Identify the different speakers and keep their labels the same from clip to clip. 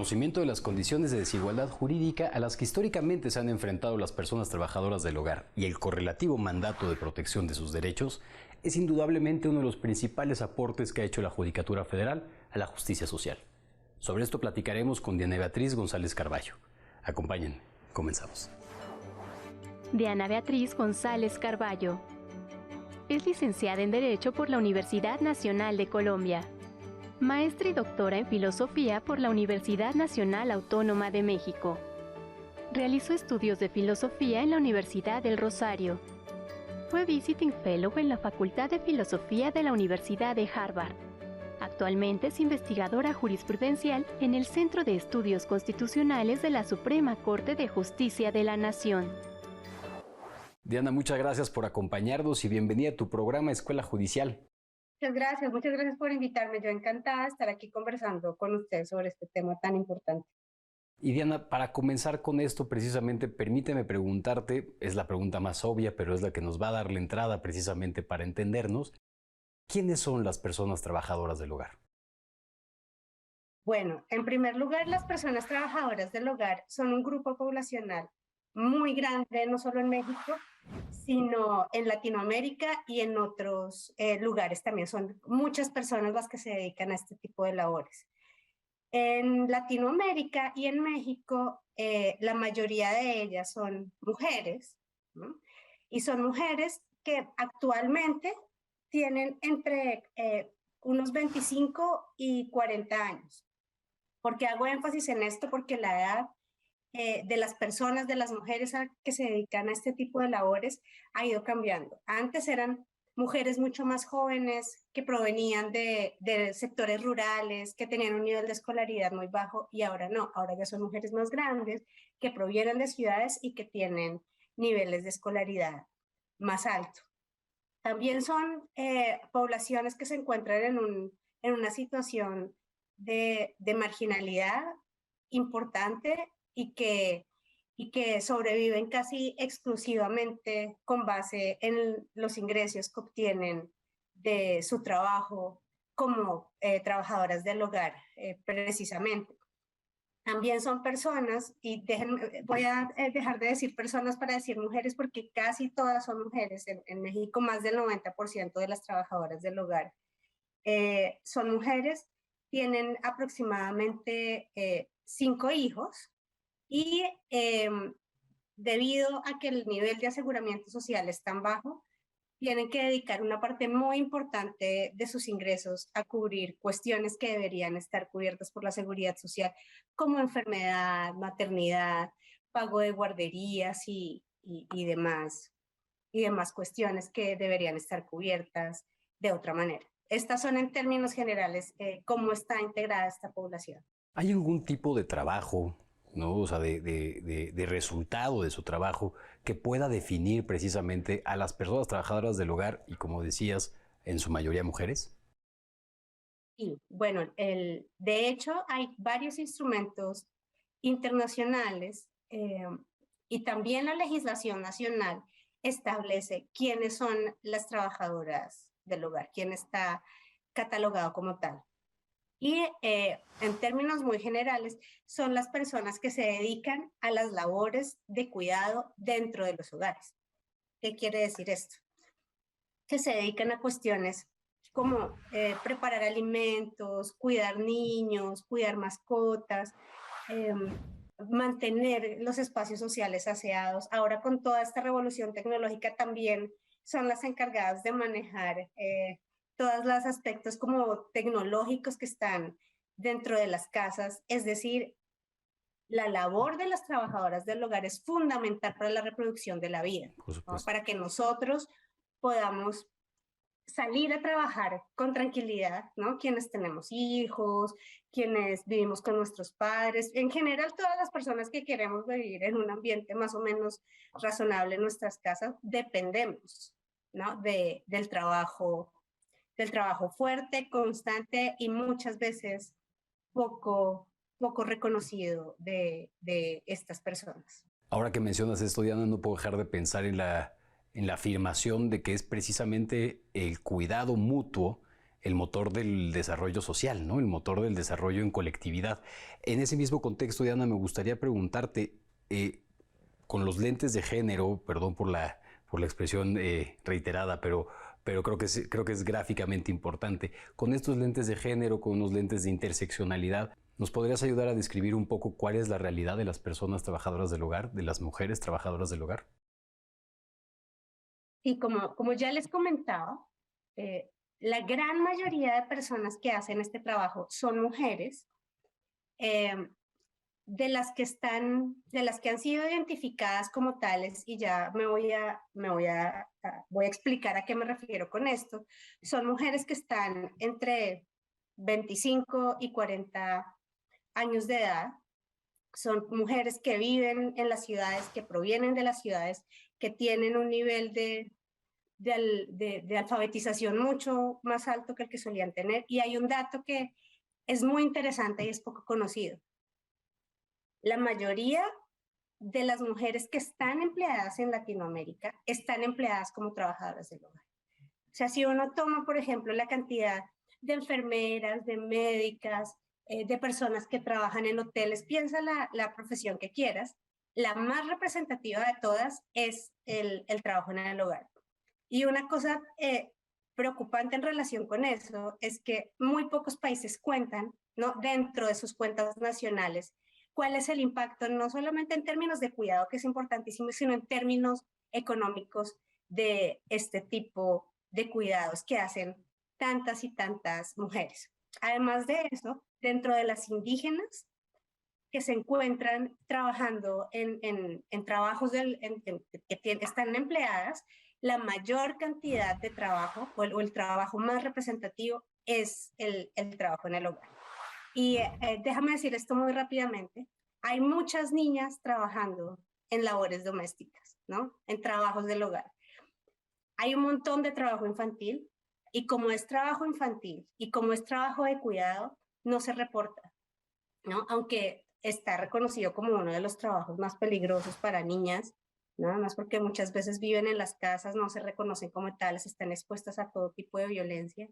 Speaker 1: reconocimiento de las condiciones de desigualdad jurídica a las que históricamente se han enfrentado las personas trabajadoras del hogar y el correlativo mandato de protección de sus derechos es indudablemente uno de los principales aportes que ha hecho la Judicatura Federal a la justicia social. Sobre esto platicaremos con Diana Beatriz González Carballo. Acompáñenme, comenzamos.
Speaker 2: Diana Beatriz González Carballo es licenciada en Derecho por la Universidad Nacional de Colombia, maestra y doctora en Filosofía por la Universidad Nacional Autónoma de México. Realizó estudios de filosofía en la Universidad del Rosario. Fue Visiting Fellow en la Facultad de Filosofía de la Universidad de Harvard. Actualmente es investigadora jurisprudencial en el Centro de Estudios Constitucionales de la Suprema Corte de Justicia de la Nación.
Speaker 1: Diana, muchas gracias por acompañarnos y bienvenida a tu programa Escuela Judicial.
Speaker 3: Muchas gracias por invitarme. Yo encantada de estar aquí conversando con ustedes sobre este tema tan importante.
Speaker 1: Y Diana, para comenzar con esto precisamente, permíteme preguntarte, es la pregunta más obvia, pero es la que nos va a dar la entrada precisamente para entendernos, ¿quiénes son las personas trabajadoras del hogar?
Speaker 3: Bueno, en primer lugar, las personas trabajadoras del hogar son un grupo poblacional muy grande, no solo en México, sino en Latinoamérica y en otros lugares también. Son muchas personas las que se dedican a este tipo de labores. En Latinoamérica y en México, la mayoría de ellas son mujeres, ¿no? Y son mujeres que actualmente tienen entre unos 25 y 40 años. ¿Por qué hago énfasis en esto? Porque la edad de las personas, de las mujeres que se dedican a este tipo de labores ha ido cambiando. Antes eran mujeres mucho más jóvenes que provenían de sectores rurales, que tenían un nivel de escolaridad muy bajo, y ahora no, ahora ya son mujeres más grandes que provienen de ciudades y que tienen niveles de escolaridad más altos. También son poblaciones que se encuentran en una situación de marginalidad importante y que sobreviven casi exclusivamente con base en los ingresos que obtienen de su trabajo como trabajadoras del hogar, precisamente. También son personas, y voy a dejar de decir personas para decir mujeres, porque casi todas son mujeres. En México más del 90% de las trabajadoras del hogar son mujeres, tienen aproximadamente 5 hijos, y debido a que el nivel de aseguramiento social es tan bajo, tienen que dedicar una parte muy importante de sus ingresos a cubrir cuestiones que deberían estar cubiertas por la seguridad social, como enfermedad, maternidad, pago de guarderías y demás cuestiones que deberían estar cubiertas de otra manera. Estas son, en términos generales, cómo está integrada esta población.
Speaker 1: ¿Hay algún tipo de trabajo, ¿no? O sea, de resultado de su trabajo que pueda definir precisamente a las personas trabajadoras del hogar y, como decías, en su mayoría mujeres?
Speaker 3: Sí, bueno, de hecho hay varios instrumentos internacionales y también la legislación nacional establece quiénes son las trabajadoras del hogar, quién está catalogado como tal. Y en términos muy generales, son las personas que se dedican a las labores de cuidado dentro de los hogares. ¿Qué quiere decir esto? Que se dedican a cuestiones como preparar alimentos, cuidar niños, cuidar mascotas, mantener los espacios sociales aseados. Ahora, con toda esta revolución tecnológica, también son las encargadas de manejar todos los aspectos como tecnológicos que están dentro de las casas. Es decir, la labor de las trabajadoras del hogar es fundamental para la reproducción de la vida, ¿no? Para que nosotros podamos salir a trabajar con tranquilidad, ¿no? Quienes tenemos hijos, quienes vivimos con nuestros padres, en general todas las personas que queremos vivir en un ambiente más o menos razonable en nuestras casas, dependemos, ¿no? del trabajo fuerte, constante y muchas veces poco reconocido de estas personas.
Speaker 1: Ahora que mencionas esto, Diana, no puedo dejar de pensar en la afirmación de que es precisamente el cuidado mutuo el motor del desarrollo social, ¿no? El motor del desarrollo en colectividad. En ese mismo contexto, Diana, me gustaría preguntarte, con los lentes de género, perdón por la expresión reiterada, pero creo que es gráficamente importante. Con estos lentes de género, con unos lentes de interseccionalidad, ¿nos podrías ayudar a describir un poco cuál es la realidad de las personas trabajadoras del hogar, de las mujeres trabajadoras del hogar?
Speaker 3: Y como ya les comentaba, eh, la gran mayoría de personas que hacen este trabajo son mujeres, eh, de las que han sido identificadas como tales, y ya voy a explicar a qué me refiero con esto. Son mujeres que están entre 25 y 40 años de edad. Son mujeres que viven en las ciudades, que provienen de las ciudades, que tienen un nivel de alfabetización mucho más alto que el que solían tener. Y hay un dato que es muy interesante y es poco conocido. La mayoría de las mujeres que están empleadas en Latinoamérica están empleadas como trabajadoras del hogar. O sea, si uno toma, por ejemplo, la cantidad de enfermeras, de médicas, de personas que trabajan en hoteles, piensa la profesión que quieras, la más representativa de todas es el trabajo en el hogar. Y una cosa preocupante en relación con eso es que muy pocos países cuentan, ¿no?, dentro de sus cuentas nacionales, cuál es el impacto, no solamente en términos de cuidado, que es importantísimo, sino en términos económicos de este tipo de cuidados que hacen tantas y tantas mujeres. Además de eso, dentro de las indígenas que se encuentran trabajando en trabajos que están empleadas, la mayor cantidad de trabajo o el trabajo más representativo es el trabajo en el hogar. Y déjame decir esto muy rápidamente. Hay muchas niñas trabajando en labores domésticas, ¿no?, en trabajos del hogar. Hay un montón de trabajo infantil y como es trabajo infantil y como es trabajo de cuidado, no se reporta, ¿no? Aunque está reconocido como uno de los trabajos más peligrosos para niñas, nada más porque muchas veces viven en las casas, no se reconocen como tales, están expuestas a todo tipo de violencia.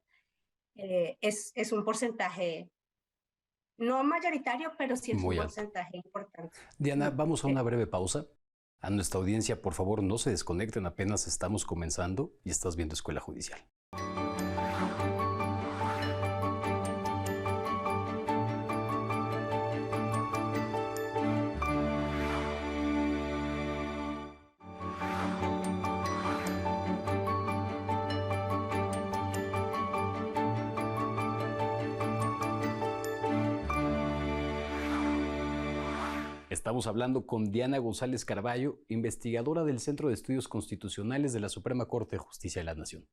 Speaker 3: Es un porcentaje no mayoritario, pero sí es un
Speaker 1: Muy alto.
Speaker 3: porcentaje importante.
Speaker 1: Diana, vamos a una breve pausa. A nuestra audiencia, por favor, no se desconecten, apenas estamos comenzando y estás viendo Escuela Judicial. Estamos hablando con Diana González Carballo, investigadora del Centro de Estudios Constitucionales de la Suprema Corte de Justicia de la Nación.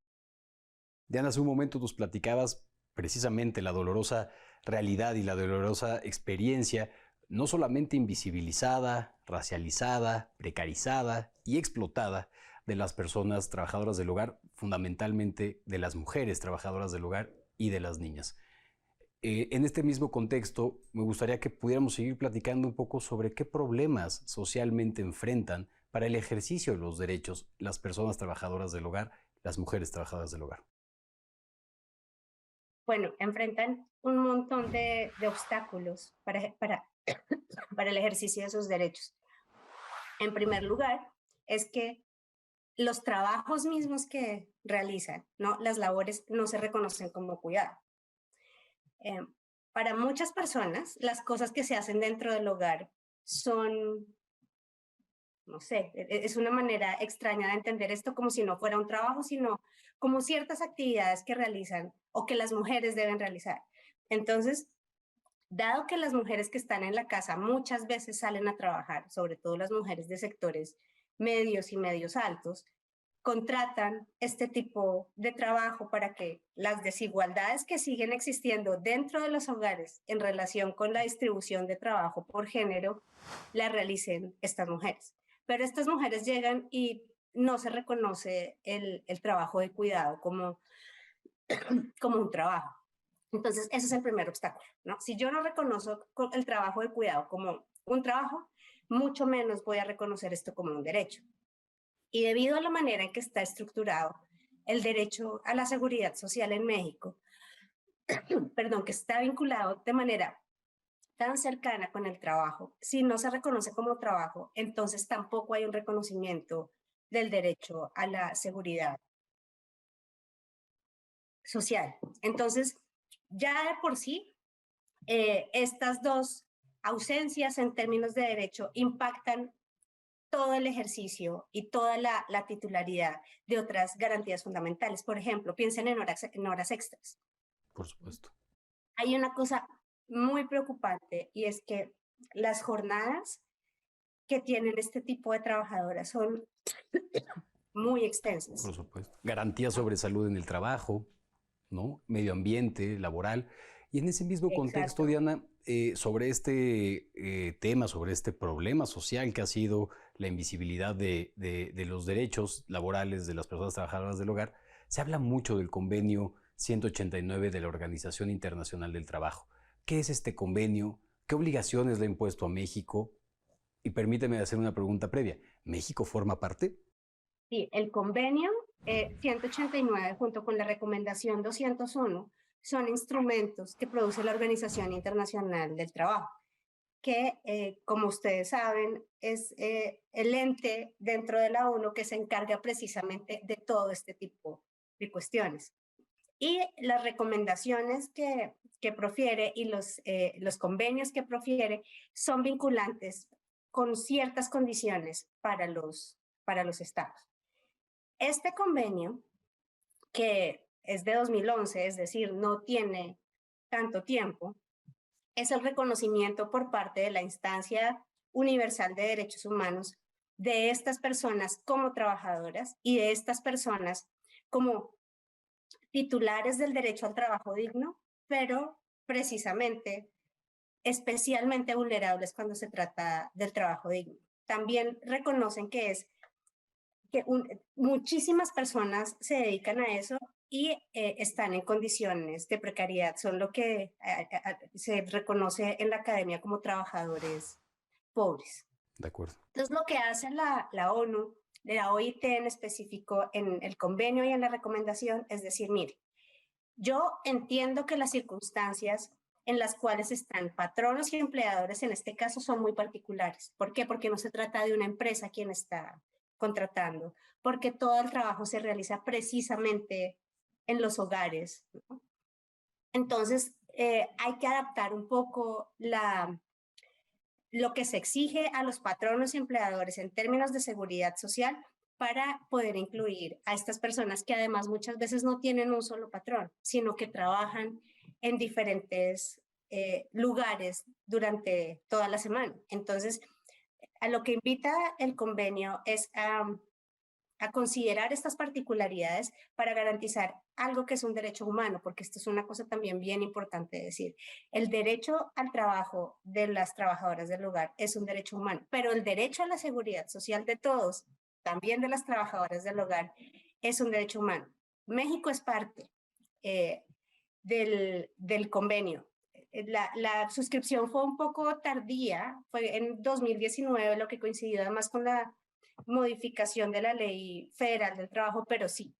Speaker 1: Diana, hace un momento nos platicabas precisamente la dolorosa realidad y la dolorosa experiencia, no solamente invisibilizada, racializada, precarizada y explotada de las personas trabajadoras del hogar, fundamentalmente de las mujeres trabajadoras del hogar y de las niñas. En este mismo contexto, me gustaría que pudiéramos seguir platicando un poco sobre qué problemas socialmente enfrentan para el ejercicio de los derechos las personas trabajadoras del hogar, las mujeres trabajadoras del hogar.
Speaker 3: Bueno, enfrentan un montón de obstáculos para el ejercicio de sus derechos. En primer lugar, es que los trabajos mismos que realizan, ¿no?, las labores no se reconocen como cuidado. Eh, para muchas personas, las cosas que se hacen dentro del hogar son, no sé, es una manera extraña de entender esto, como si no fuera un trabajo, sino como ciertas actividades que realizan o que las mujeres deben realizar. Entonces, dado que las mujeres que están en la casa muchas veces salen a trabajar, sobre todo las mujeres de sectores medios y medios altos, contratan este tipo de trabajo para que las desigualdades que siguen existiendo dentro de los hogares en relación con la distribución de trabajo por género la realicen estas mujeres. Pero estas mujeres llegan y no se reconoce el trabajo de cuidado como un trabajo. Entonces, ese es el primer obstáculo, ¿no? Si yo no reconozco el trabajo de cuidado como un trabajo, mucho menos voy a reconocer esto como un derecho. Y debido a la manera en que está estructurado el derecho a la seguridad social en México, perdón, que está vinculado de manera tan cercana con el trabajo, si no se reconoce como trabajo, entonces tampoco hay un reconocimiento del derecho a la seguridad social. Entonces, ya de por sí, estas dos ausencias en términos de derecho impactan todo el ejercicio y toda la titularidad de otras garantías fundamentales. Por ejemplo, piensen en horas extras.
Speaker 1: Por supuesto.
Speaker 3: Hay una cosa muy preocupante y es que las jornadas que tienen este tipo de trabajadoras son muy extensas.
Speaker 1: Por supuesto. Garantías sobre salud en el trabajo, ¿no? Medio ambiente, laboral. Y en ese mismo contexto, Diana, sobre este tema, sobre este problema social que ha sido la invisibilidad de los derechos laborales de las personas trabajadoras del hogar, se habla mucho del convenio 189 de la Organización Internacional del Trabajo. ¿Qué es este convenio? ¿Qué obligaciones le ha impuesto a México? Y permíteme hacer una pregunta previa. ¿México forma parte?
Speaker 3: Sí, el convenio 189 junto con la recomendación 201 son instrumentos que produce la Organización Internacional del Trabajo, que, como ustedes saben, es el ente dentro de la ONU que se encarga precisamente de todo este tipo de cuestiones. Y las recomendaciones que profiere y los convenios que profiere son vinculantes con ciertas condiciones para los estados. Este convenio, que es de 2011, es decir, no tiene tanto tiempo, es el reconocimiento por parte de la Instancia Universal de Derechos Humanos de estas personas como trabajadoras y de estas personas como titulares del derecho al trabajo digno, pero precisamente especialmente vulnerables cuando se trata del trabajo digno. También reconocen que muchísimas personas se dedican a eso y están en condiciones de precariedad, son lo que se reconoce en la academia como trabajadores pobres.
Speaker 1: De acuerdo.
Speaker 3: Entonces, lo que hace la ONU, la OIT en específico, en el convenio y en la recomendación, es decir, mire, yo entiendo que las circunstancias en las cuales están patronos y empleadores en este caso son muy particulares. ¿Por qué? Porque no se trata de una empresa quien está contratando, porque todo el trabajo se realiza precisamente en los hogares, ¿no? Entonces, hay que adaptar un poco lo que se exige a los patronos y empleadores en términos de seguridad social para poder incluir a estas personas que además muchas veces no tienen un solo patrón, sino que trabajan en diferentes lugares durante toda la semana. Entonces, a lo que invita el convenio es a considerar estas particularidades para garantizar algo que es un derecho humano, porque esto es una cosa también bien importante de decir. El derecho al trabajo de las trabajadoras del hogar es un derecho humano, pero el derecho a la seguridad social de todos, también de las trabajadoras del hogar, es un derecho humano. México es parte del convenio. La suscripción fue un poco tardía, fue en 2019, lo que coincidió además con la modificación de la Ley Federal del Trabajo, pero sí,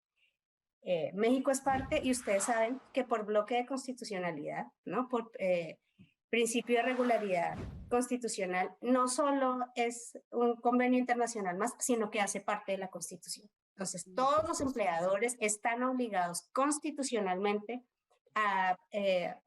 Speaker 3: México es parte y ustedes saben que por bloque de constitucionalidad, ¿no? Por principio de regularidad constitucional, no solo es un convenio internacional más, sino que hace parte de la Constitución. Entonces, todos los empleadores están obligados constitucionalmente a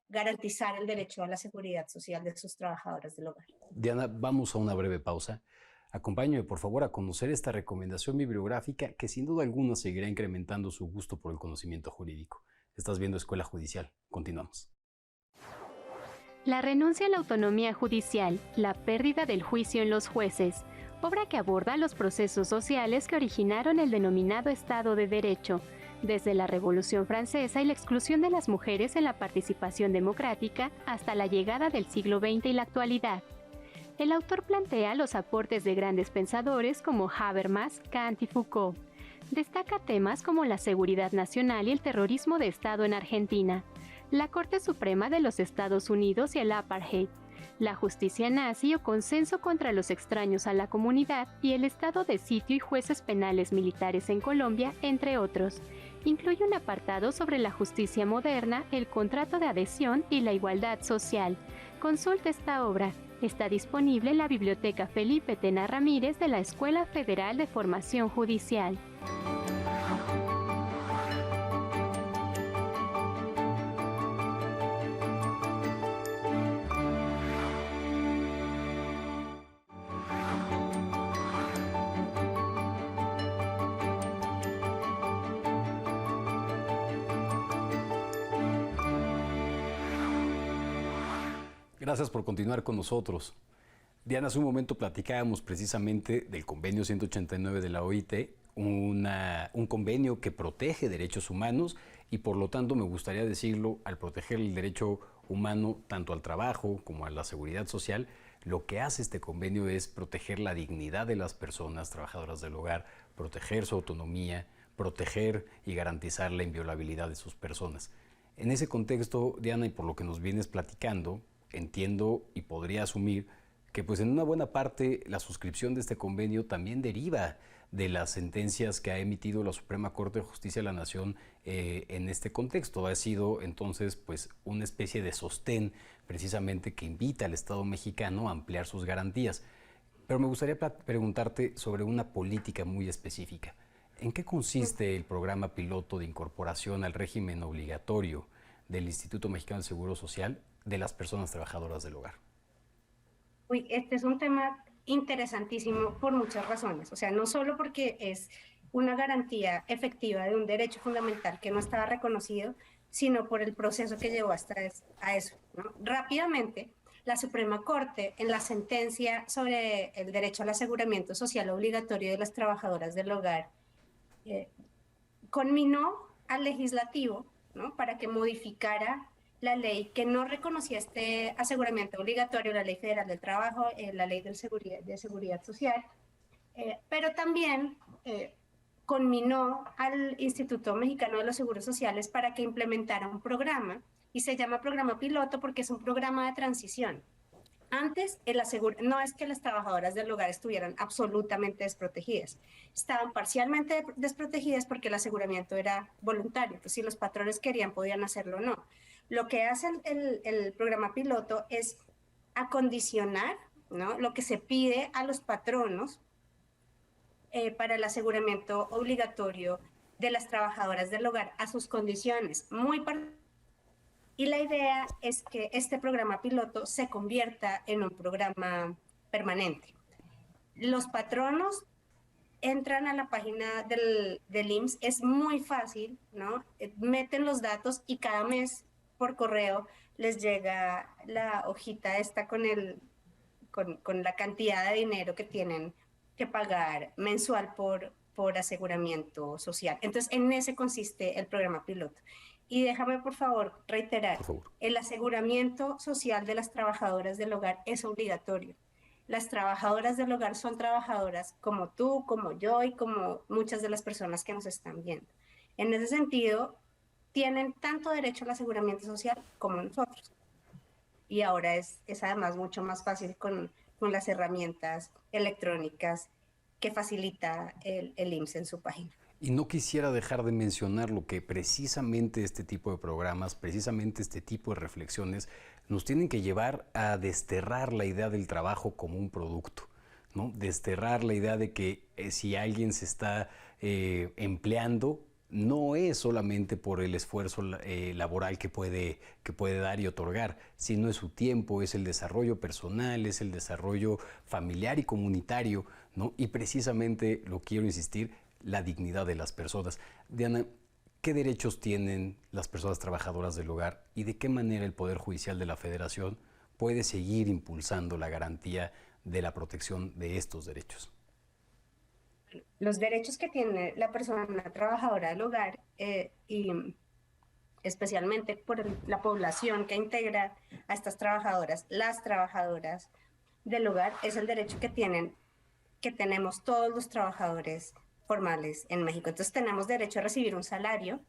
Speaker 3: garantizar el derecho a la seguridad social de sus trabajadoras del hogar.
Speaker 1: Diana, vamos a una breve pausa. Acompáñame, por favor, a conocer esta recomendación bibliográfica que sin duda alguna seguirá incrementando su gusto por el conocimiento jurídico. Estás viendo Escuela Judicial. Continuamos.
Speaker 2: La renuncia a la autonomía judicial, la pérdida del juicio en los jueces, obra que aborda los procesos sociales que originaron el denominado Estado de Derecho, desde la Revolución Francesa y la exclusión de las mujeres en la participación democrática hasta la llegada del siglo XX y la actualidad. El autor plantea los aportes de grandes pensadores como Habermas, Kant y Foucault. Destaca temas como la seguridad nacional y el terrorismo de Estado en Argentina, la Corte Suprema de los Estados Unidos y el apartheid, la justicia nazi o consenso contra los extraños a la comunidad y el estado de sitio y jueces penales militares en Colombia, entre otros. Incluye un apartado sobre la justicia moderna, el contrato de adhesión y la igualdad social. Consulta esta obra. Está disponible en la Biblioteca Felipe Tena Ramírez de la Escuela Federal de Formación Judicial.
Speaker 1: Gracias por continuar con nosotros. Diana, hace un momento platicábamos precisamente del convenio 189 de la OIT, un convenio que protege derechos humanos y por lo tanto me gustaría decirlo, al proteger el derecho humano tanto al trabajo como a la seguridad social, lo que hace este convenio es proteger la dignidad de las personas trabajadoras del hogar, proteger su autonomía, proteger y garantizar la inviolabilidad de sus personas. En ese contexto, Diana, y por lo que nos vienes platicando, entiendo y podría asumir que pues en una buena parte la suscripción de este convenio también deriva de las sentencias que ha emitido la Suprema Corte de Justicia de la Nación en este contexto. Ha sido entonces pues una especie de sostén precisamente que invita al Estado mexicano a ampliar sus garantías. Pero me gustaría preguntarte sobre una política muy específica. ¿En qué consiste el programa piloto de incorporación al régimen obligatorio del Instituto Mexicano del Seguro Social de las personas trabajadoras del hogar?
Speaker 3: Uy, este es un tema interesantísimo por muchas razones. O sea, no solo porque es una garantía efectiva de un derecho fundamental que no estaba reconocido, sino por el proceso que llevó hasta a eso, ¿no? Rápidamente, la Suprema Corte, en la sentencia sobre el derecho al aseguramiento social obligatorio de las trabajadoras del hogar, conminó al legislativo, ¿no?, para que modificara la ley que no reconocía este aseguramiento obligatorio, la Ley Federal del Trabajo, la Ley de Seguridad Social, pero también conminó al Instituto Mexicano de los Seguros Sociales para que implementara un programa, y se llama programa piloto porque es un programa de transición. Antes, no es que las trabajadoras del hogar estuvieran absolutamente desprotegidas, estaban parcialmente desprotegidas porque el aseguramiento era voluntario, entonces si los patrones querían podían hacerlo o no. Lo que hace el programa piloto es acondicionar, ¿no?, lo que se pide a los patronos para el aseguramiento obligatorio de las trabajadoras del hogar a sus condiciones muy particulares. Y la idea es que este programa piloto se convierta en un programa permanente. Los patronos entran a la página del IMSS, es muy fácil, ¿no? Meten los datos y cada mes por correo les llega la hojita esta con la cantidad de dinero que tienen que pagar mensual por aseguramiento social. Entonces, en ese consiste el programa piloto. Y déjame, por favor, reiterar, el aseguramiento social de las trabajadoras del hogar es obligatorio. Las trabajadoras del hogar son trabajadoras como tú, como yo y como muchas de las personas que nos están viendo. En ese sentido, tienen tanto derecho al aseguramiento social como nosotros. Y ahora es además mucho más fácil con las herramientas electrónicas que facilita el IMSS en su página.
Speaker 1: Y no quisiera dejar de mencionar lo que precisamente este tipo de programas, precisamente este tipo de reflexiones nos tienen que llevar a desterrar la idea del trabajo como un producto, ¿no? Desterrar la idea de que si alguien se está empleando, no es solamente por el esfuerzo laboral que puede dar y otorgar, sino es su tiempo, es el desarrollo personal, es el desarrollo familiar y comunitario, ¿no? Y precisamente, lo quiero insistir, la dignidad de las personas. Diana, ¿qué derechos tienen las personas trabajadoras del hogar y de qué manera el Poder Judicial de la Federación puede seguir impulsando la garantía de la protección de estos derechos?
Speaker 3: Los derechos que tiene la persona trabajadora del hogar y especialmente por la población que integra a estas trabajadoras, las trabajadoras del hogar, es el derecho que tenemos todos los trabajadores formales en México. Entonces tenemos derecho a recibir un salario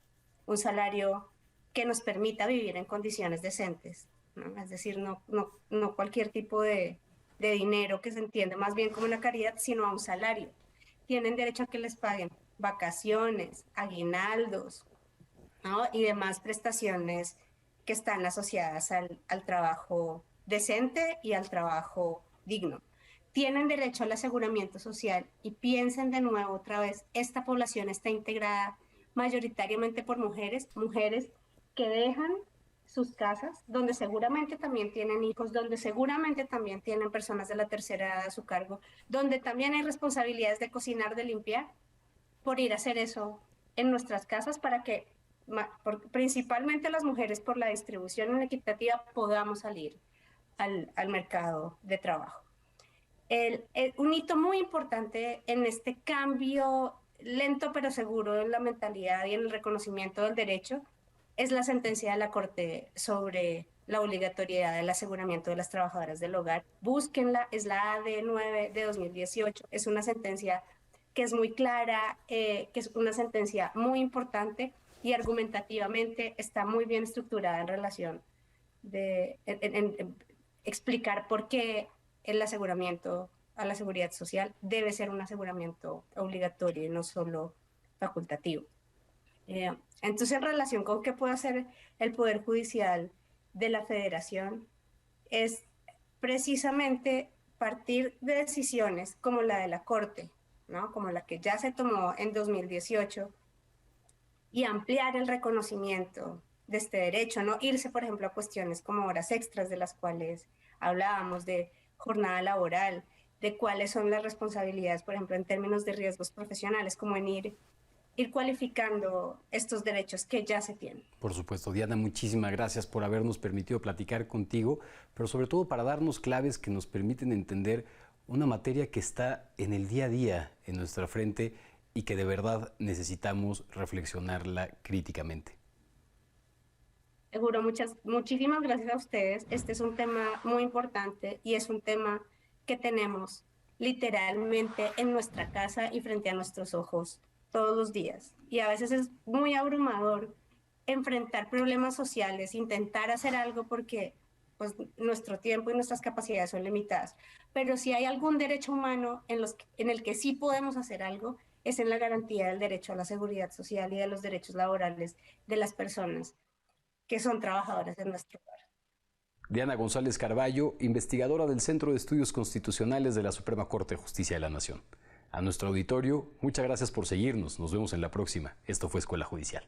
Speaker 3: que nos permita vivir en condiciones decentes, ¿no? Es decir, no cualquier tipo de dinero que se entiende más bien como una caridad, sino a un salario. Tienen derecho a que les paguen vacaciones, aguinaldos, ¿no? Y demás prestaciones que están asociadas al trabajo decente y al trabajo digno. Tienen derecho al aseguramiento social y piensen de nuevo otra vez, esta población está integrada mayoritariamente por mujeres que dejan sus casas, donde seguramente también tienen hijos, donde seguramente también tienen personas de la tercera edad a su cargo, donde también hay responsabilidades de cocinar, de limpiar, por ir a hacer eso en nuestras casas para que principalmente las mujeres por la distribución equitativa podamos salir al mercado de trabajo. Un hito muy importante en este cambio lento pero seguro en la mentalidad y en el reconocimiento del derecho es la sentencia de la Corte sobre la obligatoriedad del aseguramiento de las trabajadoras del hogar. Búsquenla, es la AD9 de 2018, es una sentencia que es muy clara, que es una sentencia muy importante y argumentativamente está muy bien estructurada en relación en explicar por qué el aseguramiento a la seguridad social debe ser un aseguramiento obligatorio y no solo facultativo. Entonces, en relación con qué puede hacer el Poder Judicial de la Federación, es precisamente partir de decisiones como la de la Corte, ¿no? Como la que ya se tomó en 2018, y ampliar el reconocimiento de este derecho, no irse, por ejemplo, a cuestiones como horas extras de las cuales hablábamos, de jornada laboral, de cuáles son las responsabilidades, por ejemplo, en términos de riesgos profesionales, como en ir cualificando estos derechos que ya se tienen.
Speaker 1: Por supuesto, Diana, muchísimas gracias por habernos permitido platicar contigo, pero sobre todo para darnos claves que nos permiten entender una materia que está en el día a día en nuestra frente y que de verdad necesitamos reflexionarla críticamente.
Speaker 3: Seguro, muchísimas gracias a ustedes. Este es un tema muy importante y es un tema que tenemos literalmente en nuestra casa y frente a nuestros ojos todos los días. Y a veces es muy abrumador enfrentar problemas sociales, intentar hacer algo porque pues, nuestro tiempo y nuestras capacidades son limitadas. Pero si hay algún derecho humano en el que sí podemos hacer algo, es en la garantía del derecho a la seguridad social y de los derechos laborales de las personas que son trabajadoras de nuestro hogar.
Speaker 1: Diana González Carballo, investigadora del Centro de Estudios Constitucionales de la Suprema Corte de Justicia de la Nación. A nuestro auditorio, muchas gracias por seguirnos. Nos vemos en la próxima. Esto fue Escuela Judicial.